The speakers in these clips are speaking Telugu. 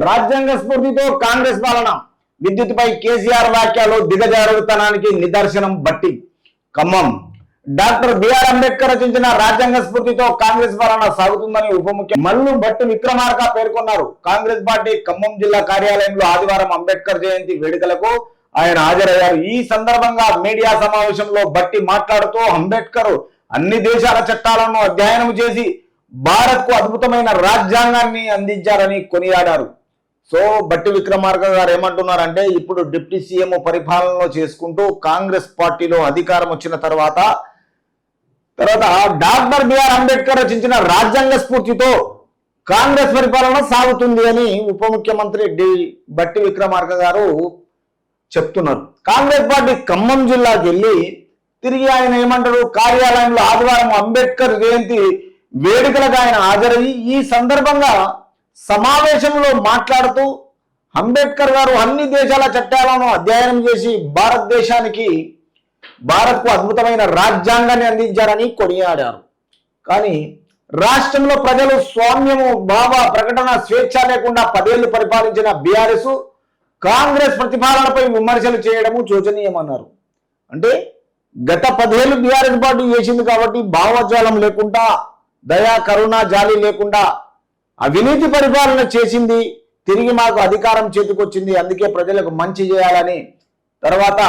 రాజ్యాంగ స్ఫూర్తితో కాంగ్రెస్ పాలన, విద్యుత్పై కేసీఆర్ వ్యాఖ్యలు దిగజారుతనానికి నిదర్శనం బట్టి ఖమ్మం. డాక్టర్ బిఆర్ అంబేద్కర్ రచించిన రాజ్యాంగ స్ఫూర్తితో కాంగ్రెస్ పాలన సాగుతుందని ఉప ముఖ్యమంత్రి మల్లు భట్టి విక్రమార్క పేర్కొన్నారు. కాంగ్రెస్ పార్టీ ఖమ్మం జిల్లా కార్యాలయంలో ఆదివారం అంబేద్కర్ జయంతి వేడుకలకు ఆయన హాజరయ్యారు. ఈ సందర్భంగా మీడియా సమావేశంలో భట్టి మాట్లాడుతూ అంబేద్కర్ అన్ని దేశాల చట్టాలను అధ్యయనం చేసి భారత్ కు అద్భుతమైన రాజ్యాంగాన్ని అందించారని కొనియాడారు. సో భట్టి విక్రమార్క గారు ఏమంటున్నారంటే, ఇప్పుడు డిప్యూటీ సీఎం పరిపాలనలో చేసుకుంటూ కాంగ్రెస్ పార్టీలో అధికారం వచ్చిన తర్వాత డాక్టర్ బిఆర్ అంబేద్కర్ రచించిన రాజ్యాంగ స్ఫూర్తితో కాంగ్రెస్ పరిపాలన సాగుతుంది అని ఉప ముఖ్యమంత్రి భట్టి విక్రమార్క గారు చెప్తున్నారు. కాంగ్రెస్ పార్టీ ఖమ్మం జిల్లాకి వెళ్ళి తిరిగి ఆయన ఏమంటారు, కార్యాలయంలో ఆదివారం అంబేద్కర్ జయంతి వేడుకలకు ఆయన హాజరయ్యి ఈ సందర్భంగా సమావేశంలో మాట్లాడుతూ అంబేద్కర్ గారు అన్ని దేశాల చట్టాలను అధ్యయనం చేసి భారత్కు అద్భుతమైన రాజ్యాంగాన్ని అందించారని కొనియాడారు. కానీ రాష్ట్రంలో ప్రజలు స్వామ్యము, భావ ప్రకటన స్వేచ్ఛ లేకుండా 10 ఏళ్లు పరిపాలించిన బీఆర్ఎస్ కాంగ్రెస్ ప్రతిపాదనపై విమర్శలు చేయడము శోచనీయమన్నారు. అంటే గత 10 ఏళ్లు బీఆర్ఎస్ పార్టీ చేసింది కాబట్టి భావజాలం లేకుండా, దయా కరుణ జాలి లేకుండా అవినీతి పరిపాలన చేసింది, తిరిగి మాకు అధికారం చేతికొచ్చింది, అందుకే ప్రజలకు మంచి చేయాలని తర్వాత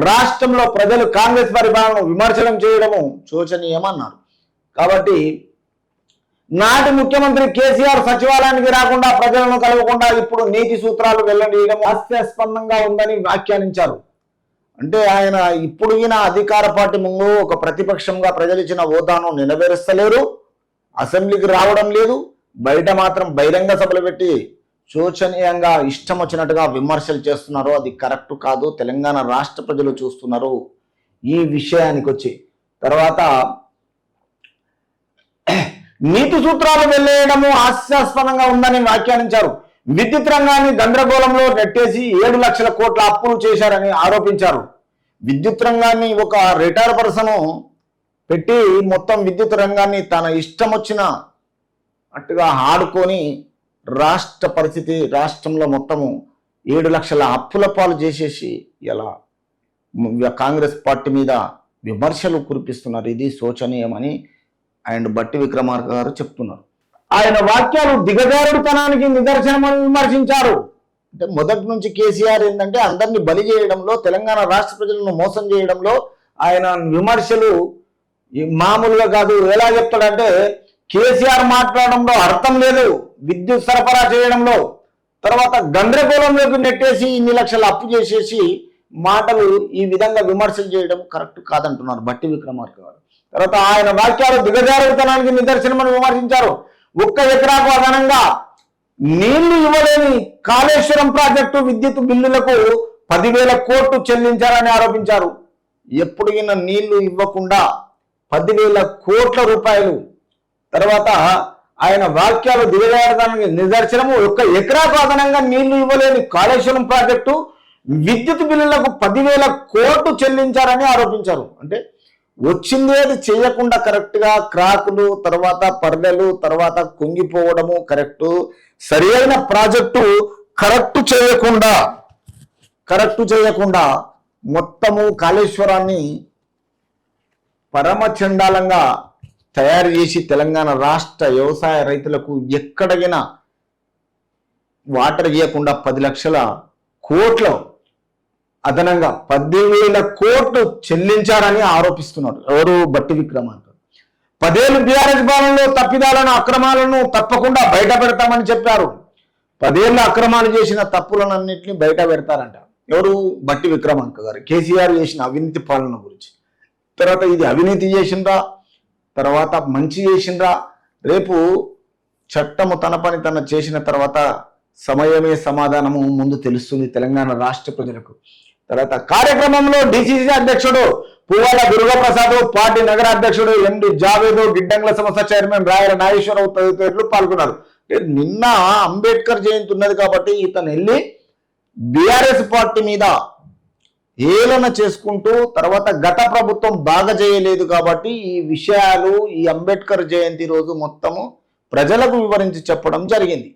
రాష్ట్రంలో ప్రజలు కాంగ్రెస్ పరిపాలనను విమర్శనం చేయడము శోచనీయమన్నారు. కాబట్టి నాటి ముఖ్యమంత్రి కేసీఆర్ సచివాలయానికి రాకుండా, ప్రజలను కలవకుండా ఇప్పుడు నీతి సూత్రాలు వెల్లడియడం హాస్యాస్పదంగా ఉందని వ్యాఖ్యానించారు. అంటే ఆయన ఇప్పుడు ఈయన అధికార పార్టీ ముందు ఒక ప్రతిపక్షంగా ప్రజలు ఇచ్చిన హోదాను నెరవేరుస్తలేరు, అసెంబ్లీకి రావడం లేదు, బయట మాత్రం బహిరంగ సభలు పెట్టి శోచనీయంగా ఇష్టం వచ్చినట్టుగా విమర్శలు చేస్తున్నారు. అది కరెక్ట్ కాదు, తెలంగాణ రాష్ట్ర ప్రజలు చూస్తున్నారు. ఈ విషయానికి వచ్చి తర్వాత నీతి సూత్రాలు వెళ్లేయడము హాస్యాస్పదంగా ఉందని వ్యాఖ్యానించారు. విద్యుత్ రంగాన్ని గందరగోళంలో నెట్టేసి 7 లక్షల కోట్ల అప్పులు చేశారని ఆరోపించారు. విద్యుత్ రంగాన్ని ఒక రిటైర్ పర్సన్ పెట్టి మొత్తం విద్యుత్ రంగాన్ని తన ఇష్టం వచ్చిన అట్టుగా ఆడుకొని రాష్ట్ర పరిస్థితి, రాష్ట్రంలో మొత్తము 7 లక్షల అప్పుల పాలు చేసేసి ఇలా కాంగ్రెస్ పార్టీ మీద విమర్శలు కురిపిస్తున్నారు. ఇది శోచనీయమని ఆయన భట్టి విక్రమార్క గారు చెప్తున్నారు. ఆయన వాక్యాలు దిగజారుడుతనానికి నిదర్శనమని విమర్శించారు. అంటే మొదటి నుంచి కేసీఆర్ ఏంటంటే అందరినీ బలి చేయడంలో, తెలంగాణ రాష్ట్ర ప్రజలను మోసం చేయడంలో ఆయన విమర్శలు మామూలుగా కాదు. ఎలా చెప్తాడంటే, కేసీఆర్ మాట్లాడడంలో అర్థం లేదు, విద్యుత్ సరఫరా చేయడంలో తర్వాత గందరగోళంలోకి నెట్టేసి ఇన్ని లక్షల అప్పు చేసేసి మాటలు ఈ విధంగా విమర్శలు చేయడం కరెక్ట్ కాదంటున్నారు భట్టి విక్రమార్క గారు. తర్వాత ఆయన వాక్యాలు దిగజారుతనానికి నిదర్శనమని విమర్శించారు. 1 ఎకరాకు అదనంగా నీళ్లు ఇవ్వలేని కాళేశ్వరం ప్రాజెక్టు విద్యుత్ బిల్లులకు 10,000 కోట్లు చెల్లించారని ఆరోపించారు. ఎప్పుడు ఈయన నీళ్లు ఇవ్వకుండా 10,000 కోట్ల రూపాయలు. తర్వాత ఆయన వాక్యాలు దిగజారడానికి నిదర్శనము 1 ఎకరాకు అదనంగా నీళ్లు ఇవ్వలేని కాళేశ్వరం ప్రాజెక్టు విద్యుత్ బిల్లులకు 10,000 కోట్లు చెల్లించారని ఆరోపించారు. అంటే వచ్చింది అది చేయకుండా కరెక్ట్గా క్రాకులు, తర్వాత పర్దలు, తర్వాత కుంగిపోవడము కరెక్టు, సరి అయిన ప్రాజెక్టు కరెక్ట్ చేయకుండా మొత్తము కాళేశ్వరాన్ని పరమచండాలంగా తయారు చేసి తెలంగాణ రాష్ట్ర వ్యవసాయ రైతులకు ఎక్కడైనా వాటర్ ఇవ్వకుండా 10 లక్షల కోట్లు అదనంగా 10,000 కోట్లు చెల్లించారని ఆరోపిస్తున్నారు ఎవరు, భట్టి విక్రమార్క. 10 ఏళ్లు బీఆర్ఎస్ పాలనలో తప్పిదాలను, అక్రమాలను తప్పకుండా బయట పెడతామని చెప్పారు. 10 ఏళ్ళు అక్రమాలు చేసిన తప్పులన్నింటినీ బయట పెడతారంట ఎవరు, భట్టి విక్రమార్క గారు. కేసీఆర్ చేసిన అవినీతి పాలన గురించి, తర్వాత ఇది అవినీతి చేసిండ్రా, తర్వాత మంచి చేసిండ్రా, రేపు చట్టము తన పని తన చేసిన తర్వాత సమయమే సమాధానము ముందు తెలుస్తుంది తెలంగాణ రాష్ట్ర ప్రజలకు. తర్వాత కార్యక్రమంలో డిసిసి అధ్యక్షుడు పువ్వాల దుర్గాప్రసాద్, పార్టీ నగర అధ్యక్షుడు ఎండి జావేద్, గిడ్డంగుల సంస్థ చైర్మన్ రాయల నాగేశ్వరరావు తదితరులు పాల్గొన్నారు. నిన్న అంబేద్కర్ జయంతి ఉన్నది కాబట్టి ఇతను వెళ్ళి బీఆర్ఎస్ పార్టీ మీద ఏలన చేసుకుంటూ, తర్వాత గత ప్రభుత్వం బాగా చేయలేదు కాబట్టి ఈ విషయాలు ఈ అంబేద్కర్ జయంతి రోజు మొత్తము ప్రజలకు వివరించి చెప్పడం జరిగింది.